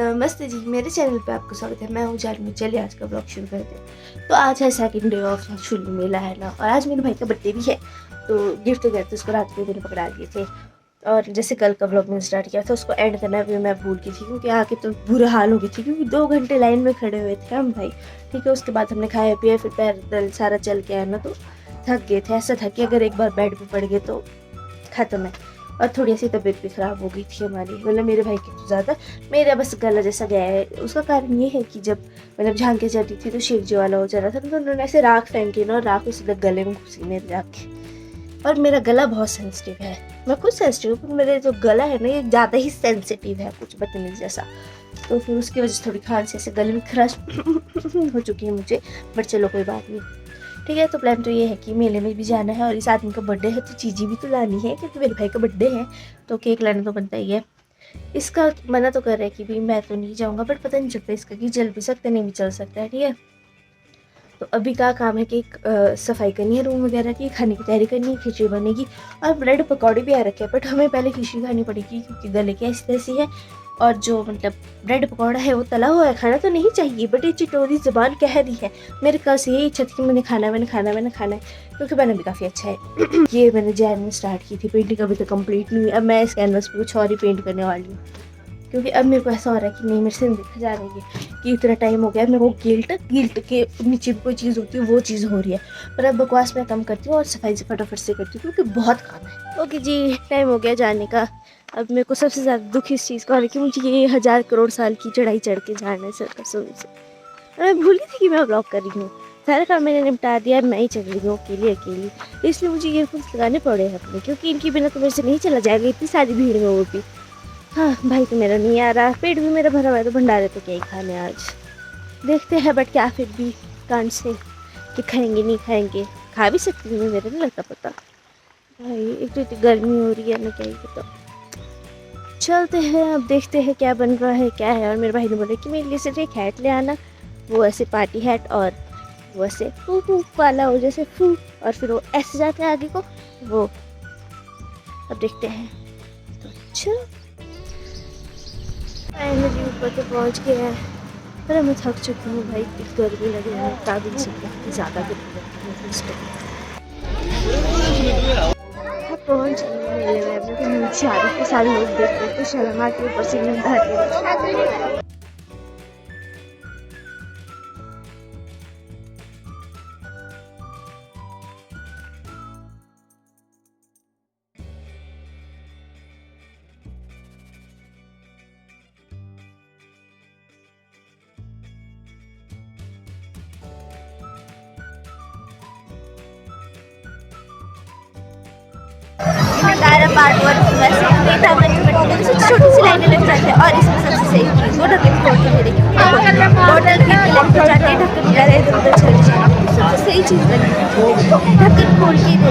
नमस्ते जी, मेरे चैनल पे आपका स्वागत है। मैं हूँ जानवी। चलिए आज का ब्लॉग शुरू करते हैं। तो आज है सेकंड डे ऑफ शुल्लू मेला है ना, और आज मेरे भाई का बर्थडे भी है। तो गिफ्ट गए थे उसको, रात को मैंने पकड़ा दिए थे। और जैसे कल का ब्लॉग मैंने स्टार्ट किया था, उसको एंड करना भी मैं भूल गई थी, क्योंकि आके तो बुरा हाल हो गई थी, क्योंकि 2 घंटे लाइन में खड़े हुए थे हम भाई। ठीक है, उसके बाद हमने खाया पिया, फिर पैदल सारा चल के आया ना, तो थक गए थे। ऐसा था कि अगर एक बार बेड पर पड़ गए तो खत्म है। और थोड़ी सी तबीयत भी ख़राब हो गई थी हमारी, मतलब मेरे भाई की तो ज़्यादा, मेरा बस गला जैसा गया है। उसका कारण ये है कि जब मतलब झांके चढ़ी थी तो शिवजी वाला हो जा रहा था, तो उन्होंने ऐसे राख फेंकी ना, और राख उस गले में घुसी मेरे जाके। और मेरा गला बहुत सेंसिटिव है, मैं खुद सेंसिटिव हूँ, पर मेरे जो गला है ना, ये ज़्यादा ही सेंसिटिव है, कुछ बदतमीज जैसा। तो फिर उसकी वजह से थोड़ी खांसी ऐसे गले में खराश हो चुकी है मुझे। बट चलो कोई बात नहीं, ठीक है। तो प्लान तो ये है कि मेले में भी जाना है, और इस आदमी का बर्थडे है तो चीज़ें भी तो लानी है, क्योंकि मेरे भाई का बर्थडे है तो केक लाना तो बनता ही है। इसका मना तो कर रहा है कि भाई मैं तो नहीं जाऊँगा, बट पता नहीं चलता इसका कि चल भी सकता है नहीं भी चल सकता है, ठीक है। तो अभी का काम है कि सफाई करनी है रूम वगैरह की, खाने की तैयारी करनी है, खिचड़ी बनेगी और ब्रेड पकौड़े भी आ रखे हैं। बट हमें पहले खिचड़ी खानी पड़ेगी, क्योंकि गले की ऐसी तैसी है। और जो मतलब ब्रेड पकौड़ा है वो तला हुआ है, खाना तो नहीं चाहिए, बट ये चिटोरी ज़ुबान कह रही है। मेरे कल से यही इच्छा थी कि मैंने खाना है, मैंने खाना है, क्योंकि मैंने भी काफ़ी अच्छा है। ये मैंने जैन में स्टार्ट की थी पेंटिंग, अभी तक कंप्लीट नहीं हुई। अब मैं इस कैनवस पे कुछ और ही पेंट करने वाली हूँ, क्योंकि अब मेरे को ऐसा हो रहा है कि नहीं, मेरे से देखा जा रही है कि इतना टाइम हो गया, मेरे को गिल्ट के नीचे भी कोई चीज़ होती है वो चीज़ हो रही है। पर अब बकवास मैं कम करती हूँ और सफाई से फटाफट से करती हूँ, क्योंकि बहुत काम है। ओके जी, टाइम हो गया जाने का। अब मेरे को सबसे ज़्यादा दुख इस चीज़ का हो रहा है कि मुझे ये 1000 करोड़ साल की चढ़ाई चढ़ के जाना है सर कसम से। और मैं भूल गई थी कि मैं ब्लॉग कर रही हूँ। सारा काम मैंने निपटा दिया, मैं ही चल रही हूँ अकेली। इसलिए मुझे ईयरफोन्स लगाने पड़े हैं अपने, क्योंकि इनके बिना तो मेरे से नहीं चला जाएगा इतनी सारी भीड़ में, वो भी। हाँ भाई तो मेरा नहीं आ रहा, पेट भी मेरा भरा हुआ है, तो भंडारे तो क्या ही खाने आज, देखते हैं। बट क्या फिर भी कांड से कि खाएंगे नहीं खाएंगे, खा भी सकती हूँ, मेरे नहीं लगता पता भाई। एक तो इतनी गर्मी हो रही है, मैं क्या ही बताऊँ। चलते हैं, अब देखते हैं क्या बन रहा है क्या है। और मेरे भाई ने बोला कि मेरे लिए सिर्फ एक हैट ले आना, वो ऐसे पार्टी हैट, और वो ऐसे फू फू वाला हो, जैसे फू, और फिर वो ऐसे जाते हैं आगे को वो। अब देखते हैं। तो चलो फाइनली ऊपर तो पहुँच गया है, पर मैं थक चुकी हूँ भाई, इतनी गर्मी लग रही है, काबिल से ज़्यादा गर्मी लग रही है। पहुँच गई मेले में, अपने तो नीचे आ रही थी, सारे लोग देख रहे थे, शर्म आती ऊपर से नहीं। नज़ारा पार्ट 1 वैसे नहीं था, मैं छोटी सी लाइनें लग जाती है। और इसमें सबसे सही चीज़ वो ढक्कन खोल के मेरे बॉटल की लग जाती है, ढक्कन वगैरह इधर उधर चल जाती है। सबसे सही चीज़ लगी, ढक्कन खोल के दे।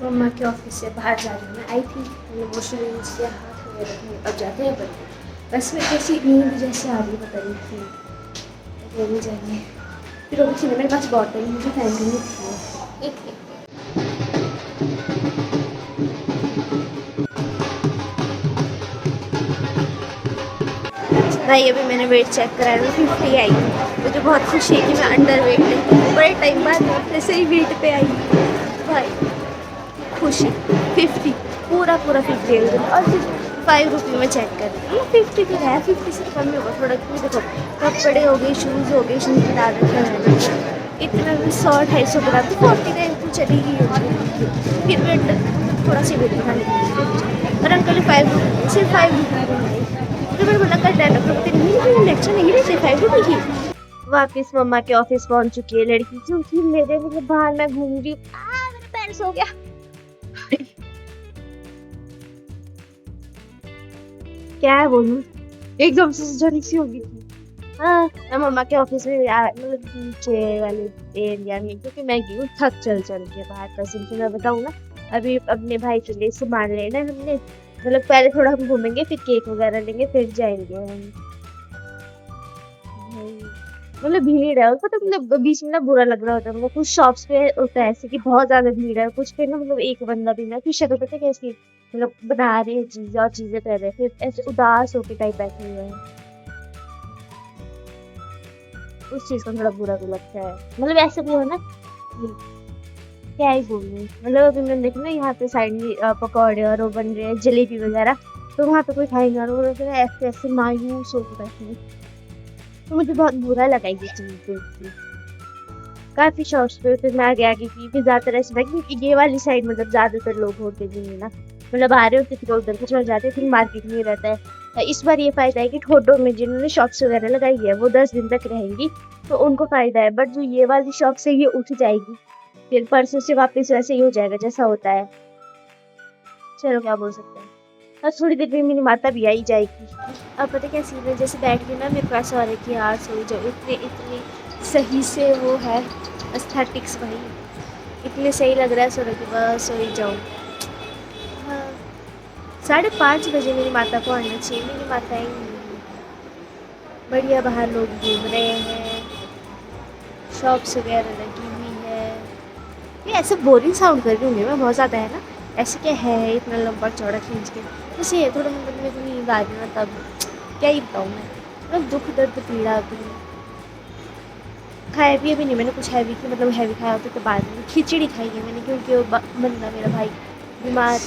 मम्मा के ऑफिस से बाहर जा रही हूँ मैं, आई थी वॉशरूम से हाथ वगैरह, अब जाते हैं। बस में कैसी नींद जैसे आ रही पता नहीं थी, वो भी जाएंगे। फिर वो भी मेरे पास बॉटल मुझे फेंकनी थी, एक भाई अभी मैंने वेट चेक कराया, मैं 50 आई। मुझे बहुत खुशी है कि मैं अंडर वेट नहीं, बड़े टाइम बाद मैं सही वेट पे आई भाई। खुशी 50, पूरा 50 और सिर्फ 5 रुपये में चेक कर रही हूँ। 50 तो है, 50 से कम ही होगा थोड़ा, क्योंकि देखो कपड़े हो गए, शूज़ हो गए, शूज़ में डाल रखे हैं इतने में 100-250 ग्राम, तो 49 तो चली गई होगी। फिर वेट थोड़ा सा वेट बढ़ाने, और अंकल 5 रुपये, सिर्फ 5 रुपये। तो मैंने बोला कल 10 रुपये नहीं लेक्चर नहीं लेते, 5 रुपये की। वापस मम्मा के ऑफिस पहुंच चुकी है लड़की, क्योंकि मेरे बाहर मैं घूम रही हूँ, मेरा पैर सो गया। क्या है बोलूं, एकदम से जनी सी होगी थी। हाँ, मैं मम्मा के ऑफिस में मतलब नीचे वाले एरिया में, क्योंकि मैं गई हूँ थक चल के बाहर। कसम से मैं बताऊँ ना, अभी अपने भाई के लिए सामान लेना है हमने, मतलब पहले थोड़ा हम घूमेंगे, फिर केक वगैरह लेंगे, फिर जाएंगे हम। मतलब भीड़ है, उसको तो मतलब बीच में ना बुरा लग रहा होता है हमको। कुछ शॉप्स पे होता है ऐसे कि बहुत ज्यादा भीड़ है, कुछ पे ना मतलब एक बंदा भी ना, की शक्ल पता कैसी मतलब बना रहे हैं चीजें और चीजें कर रहे हैं, फिर ऐसे उदास होके टाइप बैठे हुए हैं। उस चीज का थोड़ा बुरा भी लगता है। मतलब ऐसे भी हो ना कि क्या ही बोलूं, मतलब अभी मैंने देखा ना यहाँ पे साइड में पकौड़े और वो बन रहे हैं जलेबी वगैरह, तो वहाँ पे कोई खाएंगे और वो लोग ऐसे ऐसे मायूस होके बैठे हैं। तो मुझे बहुत बुरा लगा ये चीज देख के। काफी शॉप्स पे फिर मैं आगे आगे की, फिर ज्यादातर ऐसा था कि ये वाली साइड मतलब ज्यादातर लोग होते भी नहीं ना, मतलब आ रहे होते फिर उधर को चले जाते, फिर मार्केट में रहता है। इस बार ये फायदा है कि ठोडो में जिन्होंने शॉप्स वगैरह लगाई है वो 10 दिन तक रहेंगी, तो उनको फायदा है। बट जो ये वाली शॉप से ये उठ जाएगी, फिर परसों से वापस वैसे ही हो जाएगा जैसा होता है। चलो क्या बोल सकते हैं। और थोड़ी देर में मेरी माता भी आई जाएगी। अब पता क्या सीन है, जैसे बैठ के ना मेरे पास आ रही कि यार सो जाओ, इतने इतनी सही से वो है एस्थेटिक्स भाई, इतने सही लग रहा है, सो रहा कि बस सो ही जाऊँ। हाँ, 5:30 बजे मेरी माता को आना चाहिए, मेरी माता ही नहीं आई। बढ़िया बाहर लोग घूम रहे हैं, शॉप्स वगैरह लगी हुई है। ये ऐसे बोरिंग साउंड कर रही हूँ मैं बहुत ज़्यादा, है ना? ऐसे क्या है इतना लंबा चौड़ा खींच के, बस ये थोड़ा मतलब मेरे को नींद आ रही ना, तब क्या ही बताऊँ मैं, मतलब दुख दर्द पीड़ा भी। खाया भी अभी नहीं मैंने कुछ हैवी की, मतलब हैवी खाया होता तो बाद में खिचड़ी खाई है मैंने, क्योंकि वो बंदा मेरा भाई बीमार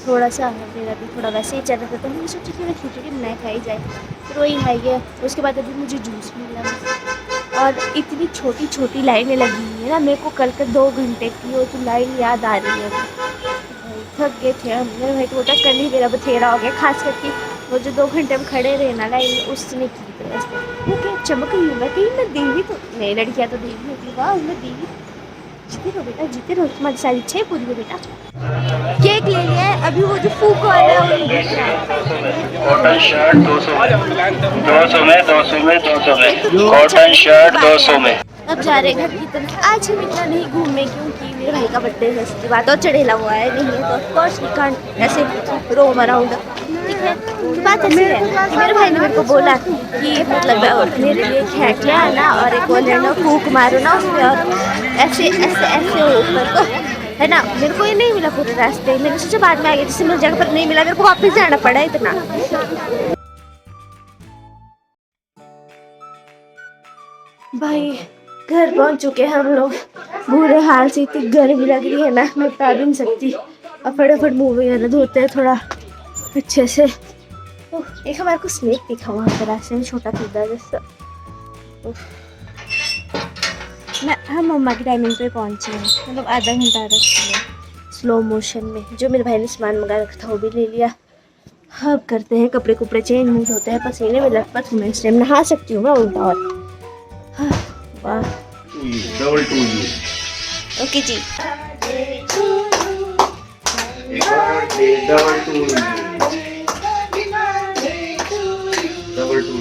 थोड़ा सा है, मेरा भी थोड़ा वैसे ही चल रहा था, तो मैंने सोचा कि मैं खिचड़ी बनाए खाई जाए, फिर वही खाई है। उसके बाद अभी मुझे जूस मिला, और इतनी छोटी छोटी लाइनें लगी हुई है ना, मेरे को कल का 2 घंटे की वो तो लाइन याद आ रही है। भाई थक गए थे हम, मेरे भाई को बोलता कल ही मेरा बथेरा हो गया, खास करके वो जो 2 घंटे हम खड़े रहे ना लाइन में, उसने की तो ऐसे वो क्या चमक रही हूँ मैं, कहीं मैं देवी तो नहीं, लड़कियाँ तो देवी होती, वाह मैं देवी। जीते रहो बेटा, जीते रहो, तुम्हारी सारी इच्छाएं पूरी हो बेटा। केक ले लिया है, अभी वो जो फूक वाला है वो नहीं दिख रहा है। कॉटन शर्ट 200 में, 200 में, 200 में, 200 में, कॉटन शर्ट 200 में। अब जा रहे घर की तरफ। आज हम इतना नहीं घूमे क्योंकि मेरे भाई का बर्थडे है, इसकी बात और चढ़ेला हुआ है, नहीं है तो ऑफकोर्स वी कांट ऐसे रोम अराउंड, ठीक है। तो बात ऐसी है कि मेरे भाई ने मेरे को बोला कि मतलब मेरे लिए खैक ले आना और एक वो लेना, फूक मारो ना उसमें और ऐसे ऐसे ऐसे ऊपर को, है ना। मेरे को ये नहीं मिला पूरे रास्ते, मैंने सोचा बाद में आगे जिससे मिल जाएगा, पर नहीं मिला, मेरे को वापस जाना पड़ा इतना। भाई घर पहुंच चुके हैं हम लोग, बुरे हाल से, इतनी गर्मी लग रही है ना मैं बता भी नहीं सकती। अब फटाफट मुँह वगैरह धोते हैं थोड़ा अच्छे से। एक हमारे को स्नेक दिखा वहाँ पर रास्ते में, छोटा खुदा जैसा। मैं हम मम्मा की टाइमिंग पे पहुँचे हैं, मतलब आधा घंटा रखा स्लो मोशन में। जो मेरे भाई ने सामान मंगा रखा था वो भी ले लिया। अब करते हैं कपड़े कुपड़े चेंज, मूड होते हैं, पसीने में लटपट हूँ मैं इस टाइम, नहा सकती हूँ मैं उल्टा और। वाह डबल टू यू। ओके जी। Double to.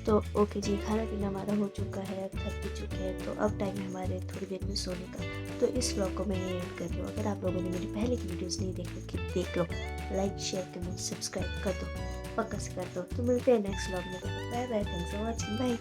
तो ओके जी, खाना पीना हमारा हो चुका है, थक भी चुके हैं, तो अब टाइम है हमारे थोड़ी देर में सोने का। तो इस व्लॉग को मैं एंड कर रही हूँ। अगर आप लोगों ने मेरी पहले की वीडियोस नहीं देखी देख लो, लाइक शेयर कमेंट सब्सक्राइब कर दो, पक्का से कर दो। तो मिलते हैं नेक्स्ट व्लॉग में, bye bye, thanks for watching, bye.